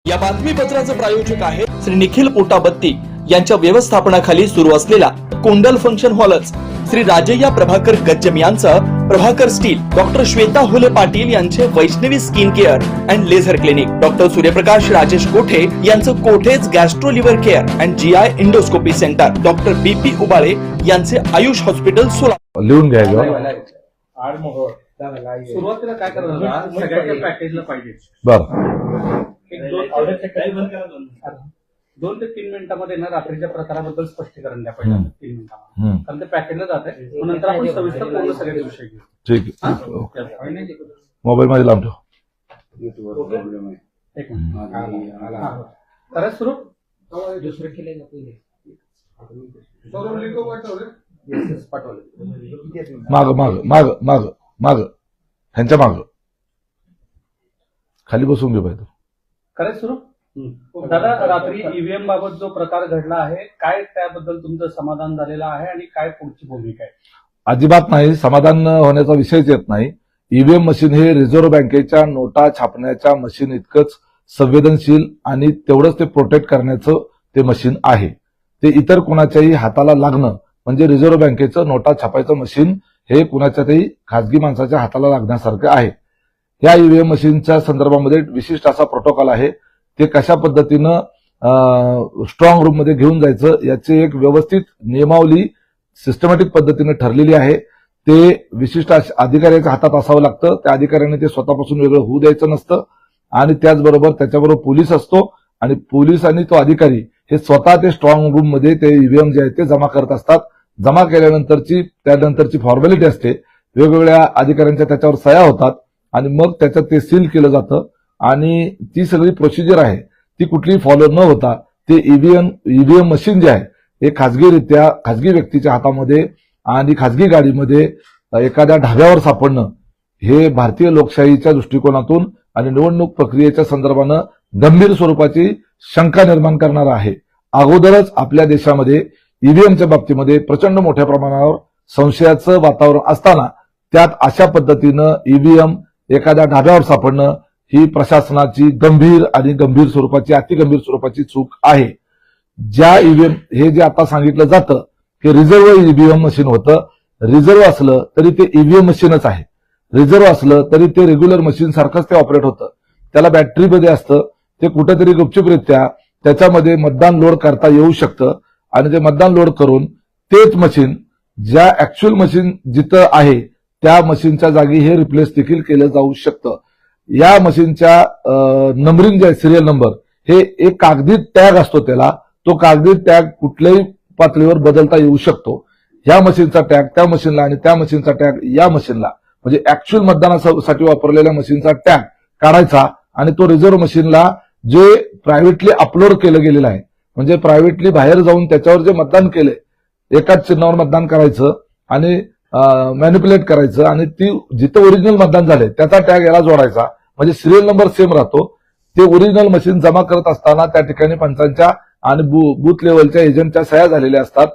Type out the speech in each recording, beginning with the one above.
या बातमीपत्राचे प्रायोजक आहे श्री निखिल पोटाबत्ती यांच्या व्यवस्थापनाखाली सुरू असलेला कुंडल फंक्शन हॉलच, श्री राजय्या प्रभाकर गज्जम यांचं प्रभाकर स्टील, डॉक्टर श्वेता हुले पाटील यांचे Vaishnavi skin care and laser clinic, doctor Suryaprakash Rajesh Kothe यांचं Kothe's gastro liver care and GI endoscopy centre, doctor BP Ubale यांचे आयुष हॉस्पिटल सोलापूर. लिहून घ्यायचं. सुरुवातीला काय करायचं, सगळ्या पॅकेजला पाहिजे. बरं, दोन ते 3 मिनिटांमध्ये ना रात्रीच्या प्रकाराबद्दल स्पष्टीकरण द्या पाहिजे. 3 मिनिटांमध्ये, कारण ते पॅकेजला जात आहे. नंतर आपण सविस्तर पूर्ण सगळे विषय घेऊ. ठीक आहे. मोबाईल मध्ये लांब ठेव. एक मिनिट करा सुरू. दुसरं केलं माग माग माग माग माग ह्यांच्या माग खाली बसून घे पाहिजे. करायचं सुरू. दादा, रात्री ईव्हीएम बाबत जो प्रकार घडला आहे, काय त्याबद्दल तुमचं समाधान झालेलं आहे आणि काय पुढची भूमिका आहे? अजिबात नाही, समाधान होण्याचा विषयच येत नाही. ईव्हीएम मशीन हे रिझर्व्ह बँकेच्या नोटा छापण्याच्या मशीन इतकंच संवेदनशील आणि तेवढंच ते प्रोटेक्ट करण्याचं ते मशीन आहे. ते इतर कुणाच्याही हाताला लागणं म्हणजे रिझर्व्ह बँकेचं नोटा छापायचं मशीन हे कुणाच्याही खासगी माणसाच्या हाताला लागण्यासारखं आहे. या ईव्हीएम मशीनच्या संदर्भामध्ये विशिष्ट असा प्रोटोकॉल आहे. ते कशा पद्धतीनं स्ट्रॉंग रूम मध्ये घेऊन जायचं याची एक व्यवस्थित नियमावली सिस्टमॅटिक पद्धतीने ठरलेली आहे. ते विशिष्ट अधिकाऱ्याच्या हातात असावं लागतं. त्या अधिकाऱ्याने ते स्वतःपासून वेगळं होऊ द्यायचं नसतं. आणि त्याचबरोबर त्याच्याबरोबर पोलीस असतो आणि पोलीस आणि तो अधिकारी हे स्वतः ते स्ट्रॉंग रूम मध्ये ते ईव्हीएम जे आहेत ते जमा करत असतात. जमा त्यानंतरची फॉर्मॅलिटी असते. वेगवेगळ्या अधिकाऱ्यांच्या त्याच्यावर सह्या होतात आणि मग त्याच्यात ते सील केलं जातं. आणि ती सगळी प्रोसिजर आहे ती कुठलीही फॉलो न होता ते ईव्हीएम मशीन जे आहे हे खासगी व्यक्तीच्या हातामध्ये आणि खासगी गाडीमध्ये एखाद्या ढाब्यावर सापडणं हे भारतीय लोकशाहीच्या दृष्टिकोनातून आणि निवडणूक प्रक्रियेच्या संदर्भानं गंभीर स्वरूपाची शंका निर्माण करणारा आहे. अगोदरच आपल्या देशामध्ये ईव्हीएमच्या बाबतीमध्ये प्रचंड मोठ्या प्रमाणावर संशयाचं वातावरण असताना त्यात अशा पद्धतीनं ईव्हीएम एखाद्या ढाब्यावर सापडणं ही प्रशासनाची गंभीर स्वरूपाची अतिगंभीर स्वरूपाची चूक आहे. ज्या ईव्हीएम हे जे आता सांगितलं जातं की रिझर्व्ह ईव्हीएम मशीन होतं, रिझर्व्ह असलं तरी ते ईव्हीएम मशीनच आहे. रिझर्व्ह असलं तरी ते रेग्युलर मशीन सारखंच ते ऑपरेट होतं. त्याला बॅटरीमध्ये असतं. ते कुठेतरी गुपचूपरित्या त्याच्यामध्ये मतदान लोड करता येऊ शकतं आणि ते मतदान लोड करून तेच मशीन ज्या ऍक्च्युअल मशीन जिथं आहे त्या मशीनच्या जागी हे रिप्लेस देखील केलं जाऊ शकतं. या मशीनच्या नंबरिंग जे आहे सिरियल नंबर हे एक कागदी टॅग असतो. त्याला तो कागदी टॅग कुठल्याही पातळीवर बदलता येऊ शकतो. ह्या मशीनचा टॅग त्या मशीनला आणि त्या मशीनचा टॅग या मशीनला म्हणजे ऍक्च्युअल मतदानासाठी वापरलेल्या मशीनचा टॅग काढायचा आणि तो रिझर्व्ह मशीनला जे प्रायव्हेटली अपलोड केलं गेलेलं आहे म्हणजे प्रायव्हेटली बाहेर जाऊन त्याच्यावर जे मतदान केलंय एकाच चिन्हावर मतदान करायचं आणि मॅनिप्युलेट करायचं आणि ती जिथं ओरिजिनल मतदान झालंय त्याचा टॅग याला जोडायचा म्हणजे सिरियल नंबर सेम राहतो. ते ओरिजिनल मशीन जमा करत असताना त्या ठिकाणी पंचांच्या आणि बूथ लेवलच्या एजंटच्या सह्या झालेल्या असतात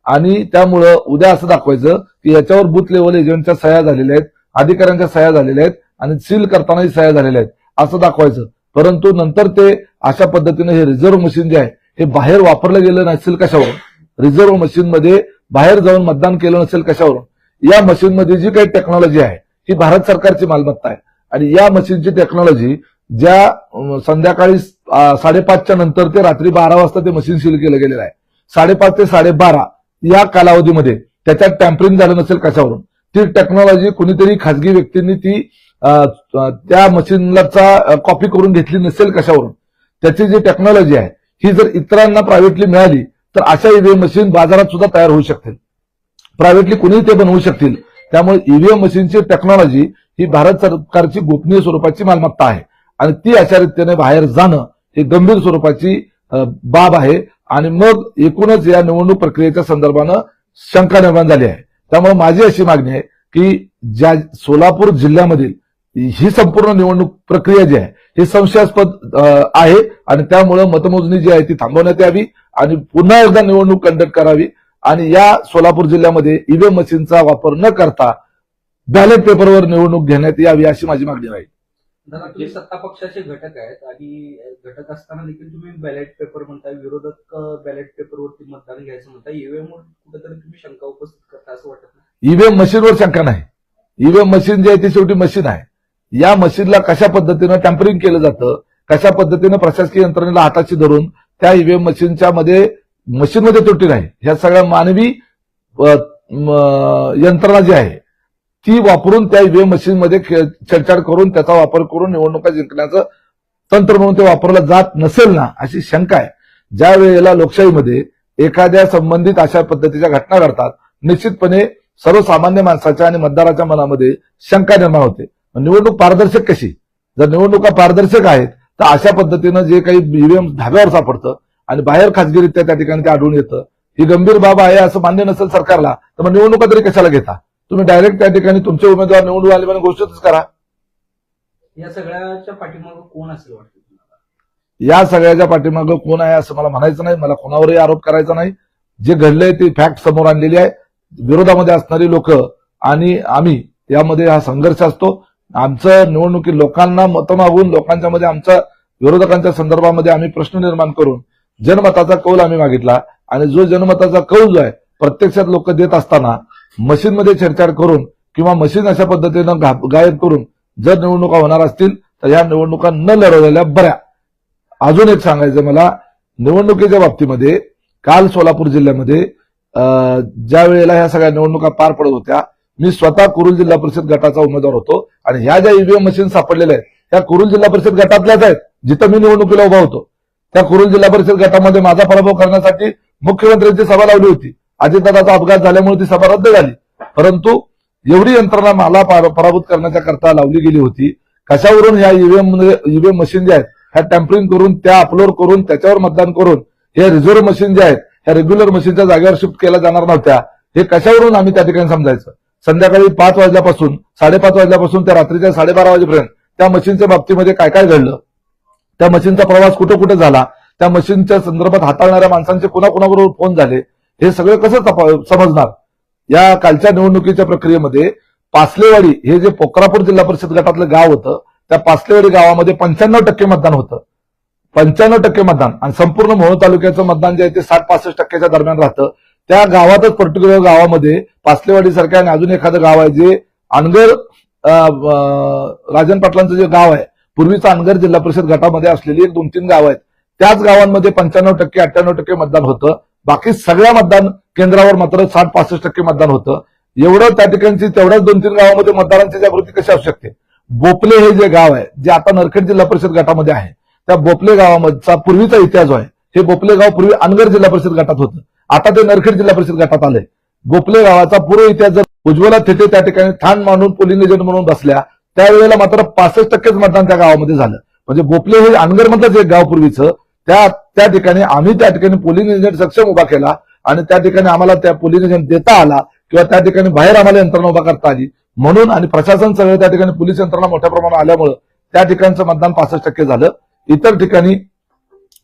आणि त्यामुळं उद्या असं दाखवायचं की याच्यावर बूथ लेवल एजंटच्या सह्या झालेल्या आहेत, अधिकाऱ्यांच्या सह्या झालेल्या आहेत आणि सील करतानाही सह्या झालेल्या आहेत असं दाखवायचं. परंतु नंतर ते अशा पद्धतीने हे रिझर्व्ह मशीन जे आहे हे बाहेर वापरलं गेलं नसेल कशावरून, रिझर्व्ह मशीनमध्ये बाहेर जाऊन मतदान केलं नसेल कशावरून. या मशीनमध्ये जी काही टेक्नॉलॉजी आहे ही भारत सरकारची मालमत्ता आहे आणि या मशीनची टेक्नॉलॉजी ज्या संध्याकाळी 5:30च्या नंतर ते रात्री 12 वाजता ते मशीन सील केलं गेलेलं आहे. 5:30 ते 12:30 या कालावधीमध्ये त्याच्यात टॅम्परिंग झालं नसेल कशावरून. ती टेक्नॉलॉजी कुणीतरी खासगी व्यक्तींनी ती त्या मशीनला कॉपी करून घेतली नसेल कशावरून. त्याची जी टेक्नॉलॉजी आहे ही जर इतरांना प्रायव्हेटली मिळाली तर अशा ईव्हीएम मशीन बाजारात सुद्धा तयार होऊ शकतील. प्रायव्हेटली कुणीही ते बनवू शकतील. त्यामुळे ईव्हीएम मशीनची टेक्नॉलॉजी ही भारत सरकारची गोपनीय स्वरूपाची मालमत्ता आहे आणि ती अशा रीतीने बाहेर जाणं ही गंभीर स्वरूपाची बाब आहे. आणि मग एकूणच या निवडणूक प्रक्रियेच्या संदर्भानं शंका निर्माण झाली आहे. त्यामुळे माझी अशी मागणी आहे की ज्या सोलापूर जिल्ह्यामधील ही संपूर्ण निवडणूक प्रक्रिया जी आहे ही संशयास्पद आहे आणि त्यामुळे मतमोजणी जी आहे ती थांबवण्यात यावी आणि पुन्हा एकदा निवडणूक कंडक्ट करावी आणि या सोलापूर जिल्ह्यामध्ये ईव्हीएम मशीनचा वापर न करता बॅलेट पेपरवर निवडणूक घेण्यात यावी अशी माझी मागणी राहील. दादा तुम्ही सत्ता पक्षाचे घटक आहेत आणि घटक असताना देखील तुम्ही बॅलेट पेपर म्हणताय, विरोधक बॅलेट पेपरवरती मतदान घ्यायचं म्हणताय, ईव्हीएम वर कुठेतरी तुम्ही शंका उपस्थित करता असं वाटत नाही? ईव्हीएम मशीनवर शंका नाही. ईव्हीएम मशीन जे आहे ती शेवटी मशीन आहे. या मशीनला कशा पद्धतीनं टॅम्परिंग केलं जातं, कशा पद्धतीनं प्रशासकीय यंत्रणेला हाताशी धरून त्या ईव्हीएम मशीनच्या मशीनमध्ये त्रुटी नाही, ह्या सगळ्या मानवी यंत्रणा जी आहे ती वापरून त्या ईव्हीएम मशीनमध्ये छेडछाड करून त्याचा वापर करून निवडणुका जिंकण्याचं तंत्र म्हणून ते वापरलं जात नसेल ना, अशी शंका आहे. ज्या वेळेला लोकशाहीमध्ये एखाद्या संबंधित अशा पद्धतीच्या घटना घडतात, निश्चितपणे सर्वसामान्य माणसाच्या आणि मतदाराच्या मनामध्ये शंका निर्माण होते. निवडणूक पारदर्शक कशी? जर निवडणुका पारदर्शक आहेत तर अशा पद्धतीनं जे काही ईव्हीएम धाब्यावर सापडतं आणि बाहेर खासगीरित्या त्या ठिकाणी ते आढळून येतं, ही गंभीर बाब आहे असं मान्य नसेल सरकारला, तर मग निवडणुका तरी कशाला घेता? तुम्ही डायरेक्ट त्या ठिकाणी तुमचे उमेदवार निवडून आले म्हणून घोषितच करा. या सगळ्याच्या पाठीमागे कोण असेल वाटतं तुम्हाला? या सगळ्याच्या पाठीमागं कोण आहे असं मला म्हणायचं नाही, मला कोणावरही आरोप करायचा नाही. जे घडलंय ती फॅक्ट समोर आणलेली आहे. विरोधामध्ये असणारी लोक आणि आम्ही यामध्ये हा संघर्ष असतो. आमचं निवडणुकीत लोकांना मतं मागून लोकांच्या मध्ये आमच्या विरोधकांच्या संदर्भामध्ये आम्ही प्रश्न निर्माण करून जनमताचा कौल आम्ही मागितला आणि जो जनमताचा कौल जो आहे प्रत्यक्षात लोक देत असताना मशीनमध्ये छेडछाड करून किंवा मशीन अशा पद्धतीनं गायब करून जर निवडणुका होणार असतील तर ह्या निवडणुका न लढवलेल्या बऱ्या. अजून एक सांगायचं मला, निवडणुकीच्या बाबतीमध्ये काल सोलापूर जिल्ह्यामध्ये ज्या वेळेला ह्या सगळ्या निवडणुका पार पडत होत्या, मी स्वतः कुरुल जिल्हा परिषद गटाचा उमेदवार होतो आणि ह्या ज्या ईव्हीएम मशीन सापडलेल्या आहेत त्या कुरुल जिल्हा परिषद गटातल्याच आहेत जिथं मी निवडणुकीला उभा होतो. त्या कुरुल जिल्हा परिषद गटामध्ये माझा पराभव करण्यासाठी मुख्यमंत्र्यांची सभा लावली होती. अजितदादाचा अपघात झाल्यामुळे ती सभा रद्द झाली, परंतु एवढी यंत्रणा मला पराभूत करण्याच्या करता लावली गेली होती. कशावरून ह्या ईव्हीएम मशीन ज्या आहेत ह्या टॅम्परिंग करून त्या अपलोड करून त्याच्यावर मतदान करून हे रिझर्व्ह मशीन ज्या आहेत ह्या रेग्युलर मशीनच्या जागेवर शिफ्ट केल्या जाणार नव्हत्या, हे कशावरून आम्ही त्या ठिकाणी समजायचं? संध्याकाळी 5 वाजल्यापासून 5:30 वाजल्यापासून त्या रात्रीच्या 12:30 वाजेपर्यंत त्या मशीनच्या बाबतीमध्ये काय काय घडलं, त्या मशीनचा प्रवास कुठे कुठे झाला, त्या मशीनच्या संदर्भात हाताळणाऱ्या माणसांचे कुणाकुणाबरोबर फोन झाले, हे सगळं कसं समजणार? या कालच्या निवडणुकीच्या प्रक्रियेमध्ये पासलेवाडी हे जे पोक्रापूर जिल्हा परिषद गटातलं गाव होतं त्या पासलेवाडी गावामध्ये 95% मतदान होतं. 95% मतदान आणि संपूर्ण मोहोळ तालुक्याचं मतदान जे आहे ते 60-65% दरम्यान राहतं. त्या गावातच पर्टिक्युलर गावामध्ये पासलेवाडी सारख्या आणि अजून एखादं गाव आहे जे अनगर राजन पाटलांचं जे गाव आहे, पूर्वीचं अनगर जिल्हा परिषद गटामध्ये असलेली 1-2-3 गाव आहेत, त्याच गावांमध्ये 95%-98% मतदान होतं. बाकी सगळ्या मतदान केंद्रावर मात्र 60-65% मतदान होतं. एवढं त्या ठिकाणची तेवढ्याच 2-3 गावामध्ये मतदारांची जागृती कशी असू शकते? बोपले हे जे गाव आहे जे आता नरखेड जिल्हा परिषद गटामध्ये आहे, त्या बोपले गावाचा पूर्वीचा इतिहास जो आहे, हे बोपले गाव पूर्वी अनगर जिल्हा परिषद गटात होतं, आता ते नरखेड जिल्हा परिषद गटात आलंय. बोपले गावाचा पूर्व इतिहास जर उज्ज्वला थेटे त्या ठिकाणी ठाण मांडून पोलिंग एजंट म्हणून बसल्या, त्यावेळेला मात्र 65% मतदान त्या गावामध्ये झालं. म्हणजे बोपले हे अनगरमधलंच एक गाव पूर्वीचं, त्या ठिकाणी आम्ही त्या ठिकाणी पोलिंग एजंट सक्षम उभा केला आणि त्या ठिकाणी आम्हाला त्या पोलिंग एजंट देता आला किंवा त्या ठिकाणी बाहेर आम्हाला यंत्रणा उभा करता आली म्हणून, आणि प्रशासन सगळं त्या ठिकाणी पोलीस यंत्रणा मोठ्या प्रमाणात आल्यामुळे त्या ठिकाणचं मतदान 65% झालं. इतर ठिकाणी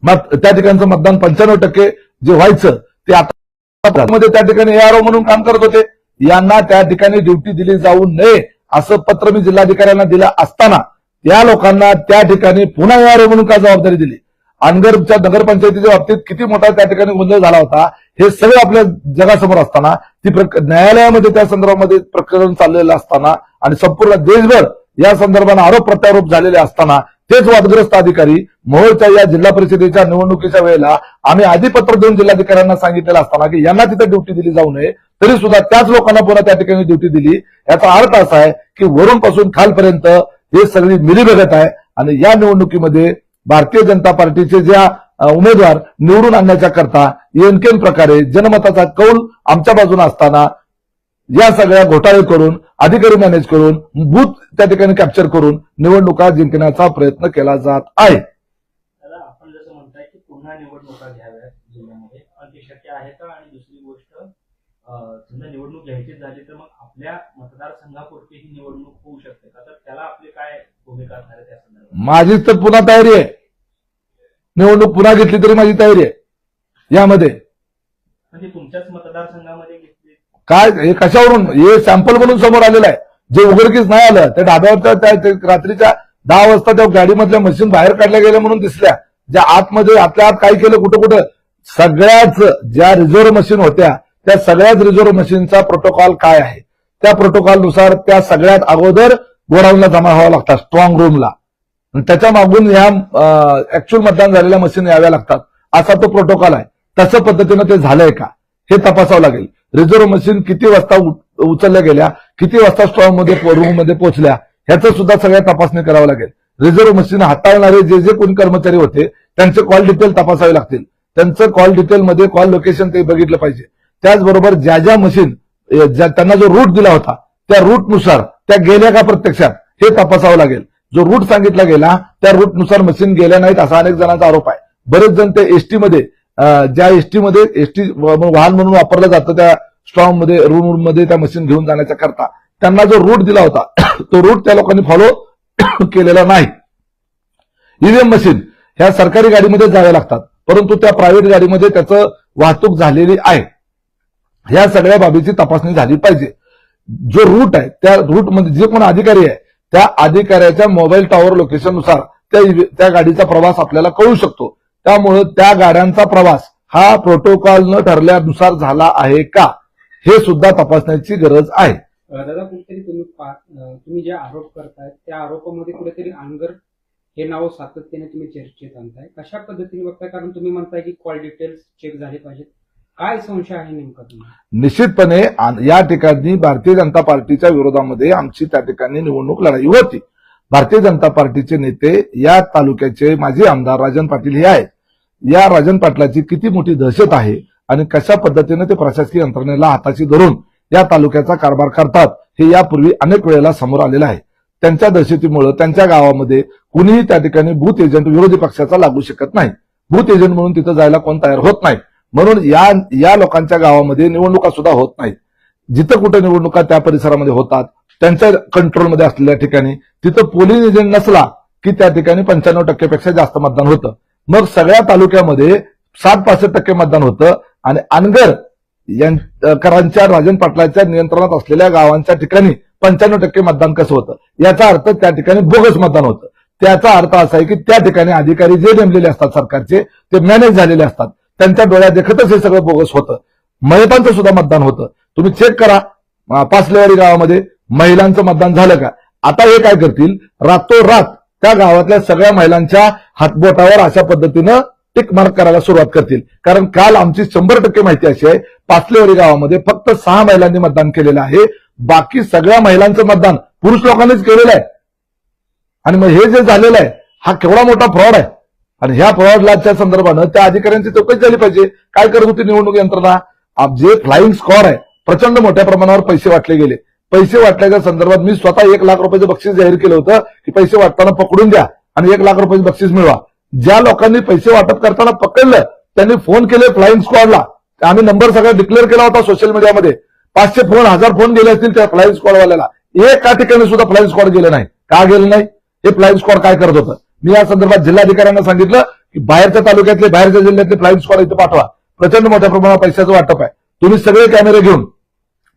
त्या ठिकाणचं मतदान 95% जे व्हायचं ते आता मध्ये त्या ठिकाणी एआरओ म्हणून काम करत होते, यांना त्या ठिकाणी ड्युटी दिली जाऊ नये असं पत्र मी जिल्हाधिकाऱ्यांना दिलं असताना त्या लोकांना त्या ठिकाणी पुन्हा एआरओ म्हणून का जबाबदारी दिली? अनगरच्या नगरपंचायतीच्या बाबतीत किती मोठा त्या ठिकाणी गोंधळ झाला होता हे सगळं आपल्या जगासमोर असताना, ती न्यायालयामध्ये त्या संदर्भामध्ये प्रकरण चाललेलं असताना आणि संपूर्ण देशभर या संदर्भाने आरोप प्रत्यारोप झालेले असताना तेच वादग्रस्त अधिकारी मोहोळच्या या जिल्हा परिषदेच्या निवडणुकीच्या वेळेला आम्ही आधी पत्र देऊन जिल्हाधिकाऱ्यांना सांगितलेलं असताना की यांना तिथे ड्युटी दिली जाऊ नये, तरी सुद्धा त्याच लोकांना पुन्हा त्या ठिकाणी ड्युटी दिली. याचा अर्थ असा आहे की वरून पासून खालपर्यंत हे सगळी मिलीभगत आहे आणि या निवडणुकीमध्ये भारतीय जनता पार्टीचे ज्या उमेदवार निवडून आणण्याच्या करता एनकेन प्रकारे जनमताचा कौल आमच्या बाजूने असताना या सगळ्या घोटाळे करून अधिकारी मॅनेज करून बूथ त्या ठिकाणी कॅप्चर करून निवडणुका जिंकण्याचा प्रयत्न केला जात आहे. आपण जसं म्हणताय की पुन्हा निवडणुका घ्याव्यात जिल्ह्यामध्ये, पण ते शक्य आहे का? आणि दुसरी गोष्ट, समजा निवडणूक घ्यायची झाली तर मग आपल्या मतदारसंघापुरती ही निवडणूक होऊ शकते का? तर त्याला आपली काय भूमिका असणार आहे त्या संदर्भात? माझी तर पुन्हा तयारी आहे, निवडणूक पुन्हा घेतली तरी माझी तयारी आहे यामध्ये. म्हणजे तुमच्याच मतदारसंघामध्ये घेतली काय हे कशावरून? हे सॅम्पल म्हणून समोर आलेलं आहे, जे उघडकीस नाही आलं ते ढाब्यावरच्या त्या रात्रीच्या 10 वाजता त्या गाडीमधल्या मशीन बाहेर काढल्या गेल्या म्हणून दिसल्या. ज्या आतमध्ये आतल्या आत काय केलं कुठं कुठं सगळ्याच ज्या रिझर्व्ह मशीन होत्या त्या सगळ्याच रिझर्व्ह मशीनचा प्रोटोकॉल काय आहे, त्या प्रोटोकॉलनुसार त्या सगळ्यात अगोदर गोडाऊनला जमा व्हावं लागतात, स्ट्रॉंग रूमला. त्याच्या मागून ह्या ऍक्च्युअल मतदान झालेल्या मशीन याव्या लागतात, असा तो प्रोटोकॉल आहे. तसं पद्धतीनं ते झालंय का हे तपासावं लागेल. रिझर्व्ह मशीन किती वाजता उचलल्या गेल्या, किती वाजता स्ट्रॉंग मध्ये रूम मध्ये पोहोचल्या, ह्याचं सुद्धा सगळ्या तपासणी करावं लागेल. रिझर्व्ह मशीन हाताळणारे जे कोणी कर्मचारी होते त्यांचे कॉल डिटेल तपासावे लागतील. त्यांचं कॉल डिटेलमध्ये कॉल लोकेशन ते बघितलं पाहिजे. त्याचबरोबर ज्या मशीन त्यांना जो रूट दिला होता त्या रूटनुसार त्या गेल्या का प्रत्यक्षात हे तपासावं लागेल. जो रूट सांगितला गेला त्या रूटनुसार मशीन गेल्या नाहीत असा अनेक जणांचा आरोप आहे. बरेच जण ते एसटी मध्ये ज्या एसटी वाहन म्हणून वापरलं जातं त्या स्ट्रॉंग मध्ये रूम मध्ये त्या मशीन घेऊन जाण्याच्या करता त्यांना जो रूट दिला होता तो रूट त्या लोकांनी फॉलो केलेला नाही. ईव्हीएम मशीन ह्या सरकारी गाडीमध्ये जाव्या लागतात, परंतु त्या प्रायव्हेट गाडीमध्ये त्याचं वाहतूक झालेली आहे. ह्या सगळ्या बाबीची तपासणी झाली पाहिजे. जो रूट आहे त्या रूटमध्ये जे कोण अधिकारी आहे त्या अधिकाऱ्याच्या मोबाईल टॉवर लोकेशननुसार त्या गाडीचा प्रवास आपल्याला कळू शकतो. त्यामुळे त्या गाड्यांचा प्रवास हा प्रोटोकॉल न ठरल्यानुसार झाला आहे का हे सुद्धा तपासण्याची गरज आहे. दादा कुठेतरी तुम्ही जे आरोप करताय त्या आरोपामध्ये कुठेतरी अनगर हे नाव सातत्याने तुम्ही चर्चेत आणताय. कशा पद्धतीने बघताय, कारण तुम्ही म्हणताय की कॉल डिटेल्स चेक झाले पाहिजेत, काय संशय आहे नेमका तुम्हाला? निश्चितपणे या ठिकाणी भारतीय जनता पार्टीच्या विरोधामध्ये आमची त्या ठिकाणी निवडणूक लढाई होती. भारतीय जनता पार्टीचे नेते या तालुक्याचे माजी आमदार राजन पाटील हे आहेत. या राजन पाटलाची किती मोठी दहशत आहे आणि कशा पद्धतीने ते प्रशासकीय यंत्रणेला हाताशी धरून या तालुक्याचा कारभार करतात हे यापूर्वी अनेक वेळेला समोर आलेलं आहे. त्यांच्या दहशतीमुळे त्यांच्या गावामध्ये कुणीही त्या ठिकाणी बूथ एजंट विरोधी पक्षाचा लागू शकत नाही. बूथ एजंट म्हणून तिथं जायला कोण तयार होत नाही. म्हणून या लोकांच्या गावामध्ये निवडणुका सुद्धा होत नाहीत. जिथं कुठे निवडणुका त्या परिसरामध्ये होतात त्यांच्या कंट्रोलमध्ये असलेल्या ठिकाणी तिथं पोलिंग एजंट नसला की त्या ठिकाणी 95% पेक्षा जास्त मतदान होतं. मग सगळ्या तालुक्यामध्ये 60-65% मतदान होतं आणि अनगर करांच्या राजन पाटलाच्या नियंत्रणात असलेल्या गावांच्या ठिकाणी 95% मतदान कसं होतं, याचा अर्थ त्या ठिकाणी बोगस मतदान होतं. त्याचा अर्थ असा आहे की त्या ठिकाणी अधिकारी जे नेमलेले असतात सरकारचे ते मॅनेज झालेले असतात, त्यांच्या डोळ्यात देखतच हे सगळं बोगस होतं. महिलांचं सुद्धा मतदान होतं. तुम्ही चेक करा पाचलेवाडी गावामध्ये महिलांचं मतदान झालं का. आता हे काय करतील, रातोरात त्या गावातल्या सगळ्या महिलांच्या हातबोटावर अशा पद्धतीनं टिक मार्क करायला सुरुवात करतील. कारण काल आमची 100% माहिती अशी आहे पाचलेवाडी गावामध्ये फक्त 6 महिलांनी मतदान केलेलं आहे. बाकी सगळ्या महिलांचं मतदान पुरुष लोकांनीच केलेलं आहे. आणि मग हे जे झालेलं आहे हा केवढा मोठा फ्रॉड आहे. आणि ह्या फ्रॉडच्या संदर्भानं त्या अधिकाऱ्यांची चौकशी झाली पाहिजे. काय करत होती निवडणूक यंत्रणा, जे फ्लाइंग स्क्वॉड आहे प्रचंड मोठ्या प्रमाणावर पैसे वाटले गेले. पैसे वाटल्याच्या संदर्भात मी स्वतः 1 लाख रुपयाचं बक्षीस जाहीर केलं होतं की पैसे वाटताना पकडून द्या आणि 1 लाख रुपयाचं बक्षीस मिळवा. ज्या लोकांनी पैसे वाटप करताना पकडलं त्यांनी फोन केले फ्लाइंग स्क्वॉडला. आम्ही नंबर सगळा डिक्लेअर केला होता सोशल मीडियामध्ये. 500 फोन 1000 फोन गेले असतील त्या फ्लाइंग स्क्वॉडवाल्याला. एका ठिकाणी सुद्धा फ्लाइंग स्क्वॉड गेलं नाही. का गेलं नाही, हे फ्लाइंग स्क्वॉड काय करत होतं. मी या संदर्भात जिल्हाधिकाऱ्यांना सांगितलं की बाहेरच्या तालुक्यातले बाहेरच्या जिल्ह्यातले फ्लाइंग स्क्वॉड इथे पाठवा. प्रचंड मोठ्या प्रमाणात पैशाचं वाटप आहे. तुम्ही सगळे कॅमेरे घेऊन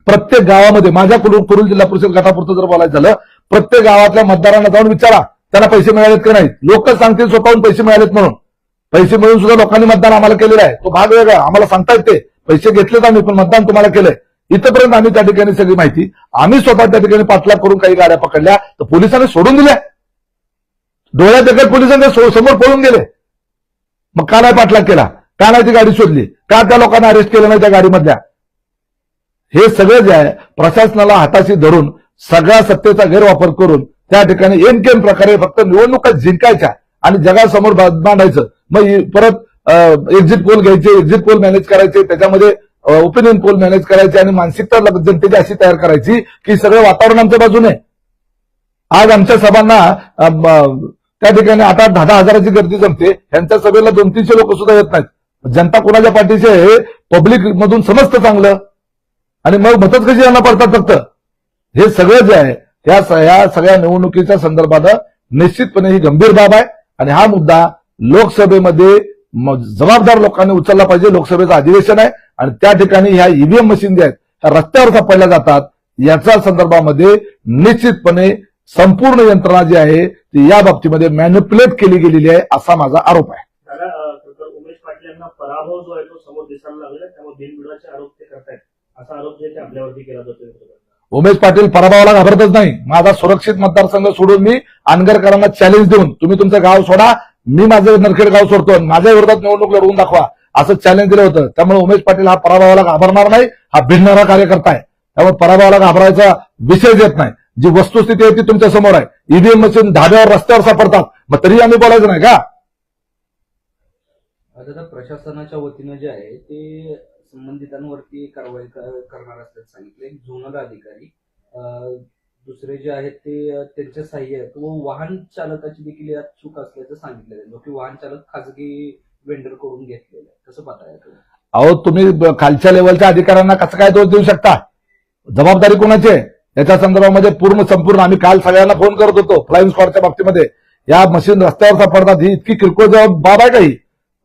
प्रत्येक गावामध्ये माझ्या कुरुल जिल्हा परिषद गटापुरतं जर बोलायचं झालं प्रत्येक गावातल्या मतदारांना जाऊन विचारा त्यांना पैसे मिळालेत की नाही. लोक सांगतील स्वतःहून पैसे मिळालेत म्हणून. पैसे मिळून सुद्धा लोकांनी मतदान आम्हाला केलेलं आहे. तो भाग वेगळा, आम्हाला सांगता येते पैसे घेतलेत आम्ही पण मतदान तुम्हाला केलंय. इथपर्यंत आम्ही त्या ठिकाणी सगळी माहिती आम्ही स्वतः त्या ठिकाणी पाठलाग करून काही गाड्या पकडल्या तर पोलिसांनी सोडून दिल्या. डोळ्यात देखत पोलिसांच्या समोर पळून गेले. मग का नाही पाठलाग केला, का नाही ती गाडी शोधली, का त्या लोकांना अरेस्ट केलं नाही त्या गाडीमधल्या. हे सगळं जे आहे प्रशासनाला हाताशी धरून सगळ्या सत्तेचा गैरवापर करून त्या ठिकाणी एमकेएम प्रकारे फक्त निवडणुका जिंकायच्या आणि जगासमोर मांडायचं. मग परत एक्झिट पोल घ्यायचे, एक्झिट पोल मॅनेज करायचे, त्याच्यामध्ये ओपिनियन पोल मॅनेज करायचे आणि मानसिकता जनतेची अशी तयार करायची की सगळं वातावरण आमच्या बाजूने. आज आमच्या सभांना त्या ठिकाणी 8-10 हजाराची गर्दी जमते. यांच्या सभेला 200-300 लोक सुद्धा येत नाहीत. जनता कोणाच्या पाठीशी हे पब्लिक मधून समजतं चांगलं आणि मग मतच कशी यांना पडतात फक्त. हे सगळं जे आहे या सगळ्या निवडणुकीच्या संदर्भात निश्चितपणे ही गंभीर बाब आहे आणि हा मुद्दा लोकसभेमध्ये जबाबदार लोकांनी उचलला पाहिजे. लोकसभेचं अधिवेशन आहे आणि त्या ठिकाणी ह्या ईव्हीएम मशीन जे आहेत ह्या रस्त्यावर सापडल्या जातात. याच्या संदर्भामध्ये निश्चितपणे संपूर्ण यंत्रणा जी आहे ती या बाबतीमध्ये मॅनिप्युलेट केली गेलेली आहे असा माझा आरोप आहे. दादा खरं उमेश पाटील यांना पराभव जो आहे तो समोर दिसायला लागला, त्यामुळे बिनबुडाचे आरोप ते करतायत, असा आरोप जे ते आपल्यावरती केला जातोय. उमेश पाटील पराभवाला घाबरतच नाही. माझा सुरक्षित मतदारसंघ सोडून मी आनगरकरांना चॅलेंज देऊन तुम्ही तुमचं गाव सोडा, मी माझं नरखेड गाव सोडतो, माझ्या विरोधात निवडणूक लढवून दाखवा असं चॅलेंज दिलं होतं. त्यामुळे उमेश पाटील हा पराभवाला घाबरणार नाही, हा भिडणारा कार्यकर्ता आहे. त्यामुळे पराभवाला घाबरायचा विषयच येत नाही. जी वस्तुस्थिती आहे ती तुमच्या समोर आहे. ईव्हीएम मशीन धाब्यावर रस्त्यावर सापडतात, मग तरी आम्ही बोलायचं नाही का? दादा प्रशासनाच्या वतीनं जे आहे ते संबंधितांवरती कारवाई करणार असल्याचं सांगितलं. एक झोनल अधिकारी दुसरे जे आहेत ते त्यांच्या सहाय्यक व वाहन चालकाची देखील यात चूक असल्याचं सांगितलेलं आहे, जो की वाहन चालक खाजगी वेंडर कडून घेतलेलं आहे. कसं पाहताय तुम्ही? अहो तुम्ही खालच्या लेवलच्या अधिकाऱ्यांना कसं काय दोष देऊ शकता? जबाबदारी कोणाची आहे याच्या संदर्भामध्ये संपूर्ण आम्ही काल सगळ्यांना फोन करत होतो फ्लाईंग स्क्वॉडच्या बाबतीमध्ये. या मशीन रस्त्यावर सापडतात ही इतकी किरकोळ बाब आहे काही?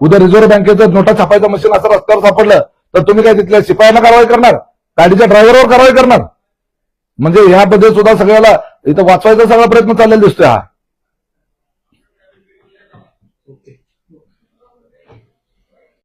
उद्या रिझर्व्ह बँकेचं नोटा छापायचं मशीन असं रस्त्यावर सापडलं तर तुम्ही काय तिथल्या शिपायांना कारवाई करणार? गाडीच्या ड्रायव्हरवर कारवाई करणार? म्हणजे यामध्ये सुद्धा सगळ्याला इथं वाचवायचा सगळा प्रयत्न चाललेला दिसतोय हा. ओके.